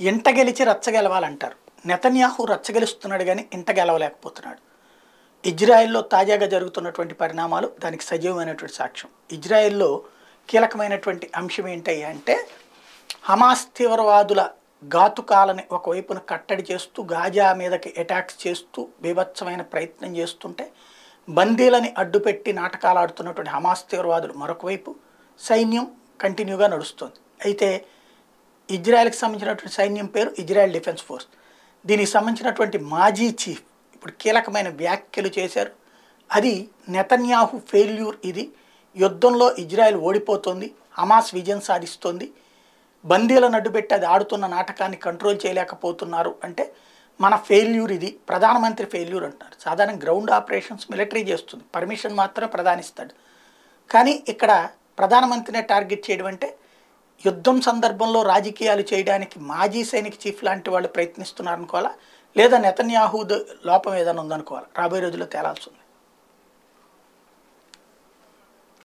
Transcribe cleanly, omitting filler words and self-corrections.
ఇంట గెలిచి రచ్చ గెలవాలంటారు. నెతన్యాహు రచ్చ గెలుస్తున్నాడు కానీ ఇంట గెలవలేకపోతున్నాడు. ఇజ్రాయెల్లో తాజాగా జరుగుతున్నటువంటి పరిణామాలు దానికి సజీవమైనటువంటి సాక్ష్యం. ఇజ్రాయెల్లో కీలకమైనటువంటి అంశం ఏంటి అంటే హమాస్ తీవ్రవాదుల ఘాతుకాలని ఒకవైపున కట్టడి చేస్తూ గాజా మీదకి అటాక్స్ చేస్తూ బీభత్సమైన ప్రయత్నం చేస్తుంటే బందీలని అడ్డుపెట్టి నాటకాలు ఆడుతున్నటువంటి హమాస్ తీవ్రవాదులు మరొక వైపు, సైన్యం కంటిన్యూగా నడుస్తుంది. అయితే ఇజ్రాయెల్కి సంబంధించినటువంటి సైన్యం పేరు ఇజ్రాయెల్ డిఫెన్స్ ఫోర్స్. దీనికి సంబంధించినటువంటి మాజీ చీఫ్ ఇప్పుడు కీలకమైన వ్యాఖ్యలు చేశారు. అది నెతన్యాహు ఫెయిల్యూర్, ఇది యుద్ధంలో ఇజ్రాయెల్ ఓడిపోతుంది, హమాస్ విజయం సాధిస్తుంది, బందీలను అడ్డుపెట్టి అది ఆడుతున్న నాటకాన్ని కంట్రోల్ చేయలేకపోతున్నారు అంటే మన ఫెయిల్యూర్ ఇది, ప్రధానమంత్రి ఫెయిల్యూర్ అంటున్నారు. సాధారణ గ్రౌండ్ ఆపరేషన్స్ మిలిటరీ చేస్తుంది, పర్మిషన్ మాత్రమే ప్రధానిస్తాడు. కానీ ఇక్కడ ప్రధానమంత్రినే టార్గెట్ చేయడం అంటే యుద్ధం సందర్భంలో రాజకీయాలు చేయడానికి మాజీ సైనిక చీఫ్ లాంటి వాళ్ళు ప్రయత్నిస్తున్నారు అనుకోవాలా, లేదా నెతన్యాహు లోపం ఏదైనా ఉందనుకోవాలా, రాబోయే రోజుల్లో తేలాల్సి ఉంది.